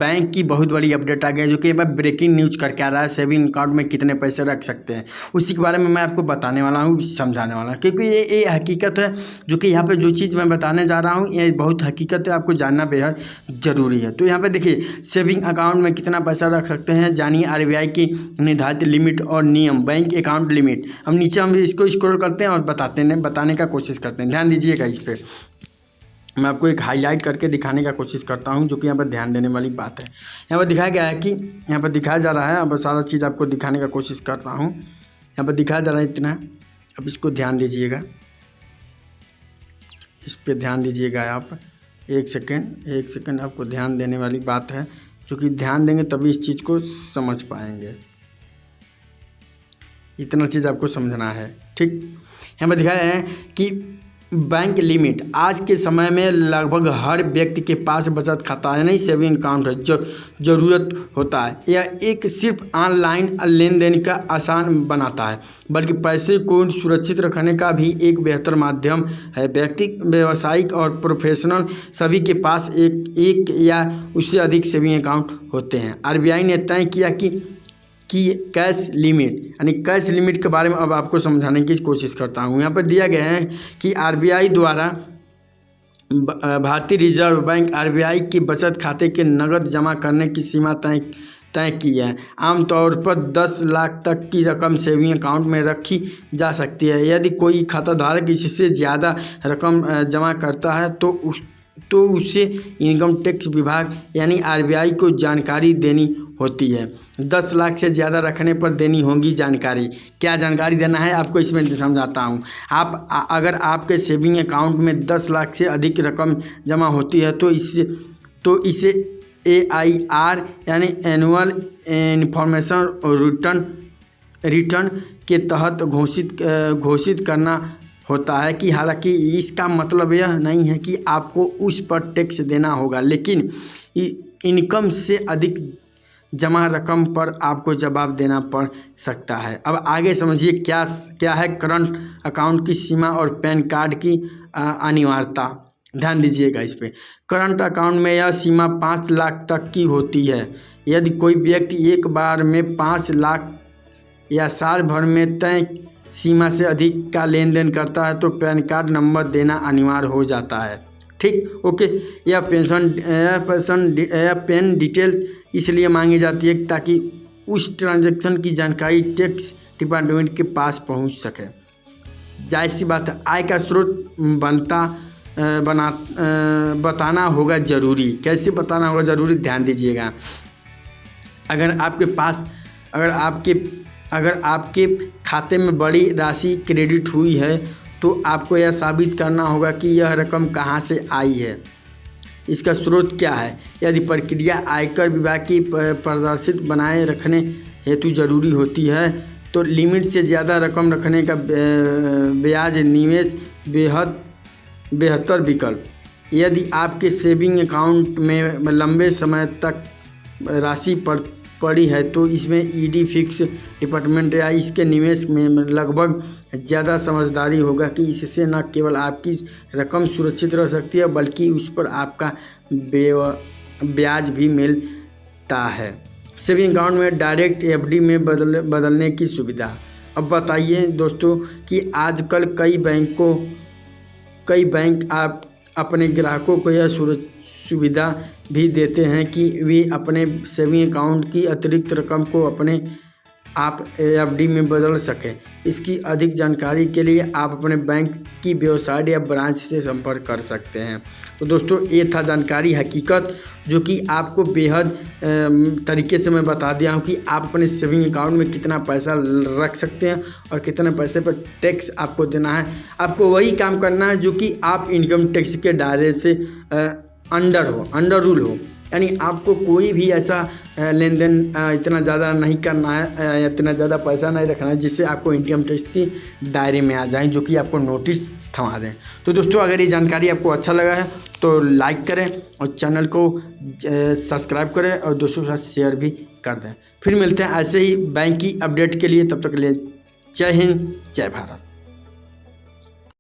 Bank की बहुत बड़ी अपडेट आ गई है, जो कि मैं ब्रेकिंग न्यूज करके आ रहा है। सेविंग अकाउंट में कितने पैसे रख सकते हैं उसी के बारे में मैं आपको बताने वाला हूँ, समझाने वाला हूँ, क्योंकि ये हकीकत है। जो कि यहाँ पे जो चीज़ मैं बताने जा रहा हूँ ये बहुत हकीकत है, आपको जानना बेहद ज़रूरी है। तो यहाँ पे देखिए, सेविंग अकाउंट में कितना पैसा रख सकते हैं, जानिए आरबीआई की निर्धारित लिमिट और नियम। बैंक अकाउंट लिमिट, अब नीचे हम इसको स्क्रॉल करते हैं और बताने का कोशिश करते हैं। ध्यान दीजिएगा इस पर, मैं आपको एक हाईलाइट करके दिखाने का कोशिश करता हूं, जो कि यहाँ पर ध्यान देने वाली बात है। यहाँ पर दिखाया गया है कि यहाँ पर दिखाया जा रहा है, अब सारा चीज़ आपको दिखाने का कोशिश करता हूं। यहाँ पर दिखाया जा रहा है इतना, अब इसको ध्यान दीजिएगा, इस पर ध्यान दीजिएगा आप। एक सेकंड आपको ध्यान देने वाली बात है, जो कि ध्यान देंगे तभी इस चीज़ को समझ पाएंगे। इतना चीज़ आपको समझना है, ठीक। यहाँ पर दिखाया है कि बैंक लिमिट, आज के समय में लगभग हर व्यक्ति के पास बचत खाता यानी सेविंग अकाउंट है, जो ज़रूरत होता है। यह एक सिर्फ ऑनलाइन लेन देन का आसान बनाता है, बल्कि पैसे को सुरक्षित रखने का भी एक बेहतर माध्यम है। व्यक्ति, व्यावसायिक और प्रोफेशनल सभी के पास एक या उससे अधिक सेविंग अकाउंट होते हैं। आरबीआई ने तय किया कि कैश लिमिट, यानी कैश लिमिट के बारे में अब आपको समझाने की कोशिश करता हूँ। यहाँ पर दिया गया है कि आरबीआई द्वारा भारतीय रिजर्व बैंक आरबीआई की बचत खाते के नकद जमा करने की सीमा तय की है। आमतौर पर 10 लाख तक की रकम सेविंग अकाउंट में रखी जा सकती है। यदि कोई खाताधारक इससे ज़्यादा रकम जमा करता है तो उसे इनकम टैक्स विभाग यानी आरबीआई को जानकारी देनी होती है। 10 लाख से ज़्यादा रखने पर देनी होगी जानकारी। क्या जानकारी देना है आपको इसमें समझाता हूँ। अगर आपके सेविंग अकाउंट में 10 लाख से अधिक रकम जमा होती है तो इसे AIR यानी एनुअल इन्फॉर्मेशन रिटर्न के तहत घोषित करना होता है। कि हालांकि इसका मतलब यह नहीं है कि आपको उस पर टैक्स देना होगा, लेकिन इनकम से अधिक जमा रकम पर आपको जवाब देना पड़ सकता है। अब आगे समझिए क्या है करंट अकाउंट की सीमा और पैन कार्ड की अनिवार्यता। ध्यान दीजिएगा इस पर। करंट अकाउंट में यह सीमा 5 लाख तक की होती है। यदि कोई व्यक्ति एक बार में 5 लाख या साल भर में तय सीमा से अधिक का लेन देन करता है तो पैन कार्ड नंबर देना अनिवार्य हो जाता है, ठीक। ओके, यह पेन डिटेल इसलिए मांगी जाती है ताकि उस ट्रांजैक्शन की जानकारी टैक्स डिपार्टमेंट के पास पहुंच सके। जाहिर सी बात है, आय का स्रोत बताना होगा ज़रूरी। कैसे बताना होगा ज़रूरी, ध्यान दीजिएगा। अगर आपके खाते में बड़ी राशि क्रेडिट हुई है तो आपको यह साबित करना होगा कि यह रकम कहां से आई है, इसका स्रोत क्या है। यदि प्रक्रिया आयकर विभाग की प्रदर्शित बनाए रखने हेतु जरूरी होती है तो लिमिट से ज़्यादा रकम रखने का ब्याज निवेश बेहतर विकल्प। यदि आपके सेविंग अकाउंट में लंबे समय तक राशि पड़ी है तो इसमें ईडी फिक्स डिपार्टमेंट या इसके निवेश में लगभग ज़्यादा समझदारी होगा कि इससे न केवल आपकी रकम सुरक्षित रह सकती है बल्कि उस पर आपका ब्याज भी मिलता है। सेविंग अकाउंट में डायरेक्ट एफडी में बदलने की सुविधा। अब बताइए दोस्तों कि आजकल कई बैंक आप अपने ग्राहकों को यह सुविधा भी देते हैं कि वे अपने सेविंग अकाउंट की अतिरिक्त रकम को अपने आप एफडी में बदल सकें। इसकी अधिक जानकारी के लिए आप अपने बैंक की वेबसाइट या ब्रांच से संपर्क कर सकते हैं। तो दोस्तों, ये था जानकारी, हकीकत, जो कि आपको बेहद तरीके से मैं बता दिया हूँ कि आप अपने सेविंग अकाउंट में कितना पैसा रख सकते हैं और कितने पैसे पर टैक्स आपको देना है। आपको वही काम करना है जो कि आप इनकम टैक्स के दायरे से अंडर रूल हो, यानी आपको कोई भी ऐसा लेन देन इतना ज़्यादा नहीं करना है, इतना ज़्यादा पैसा नहीं रखना है जिससे आपको इनकम टैक्स की दायरे में आ जाए, जो कि आपको नोटिस थमा दें। तो दोस्तों, अगर ये जानकारी आपको अच्छा लगा है तो लाइक करें और चैनल को सब्सक्राइब करें और दोस्तों के साथ शेयर भी कर दें। फिर मिलते हैं ऐसे ही बैंक की अपडेट के लिए, तब तक के लिए जय हिंद, जय भारत।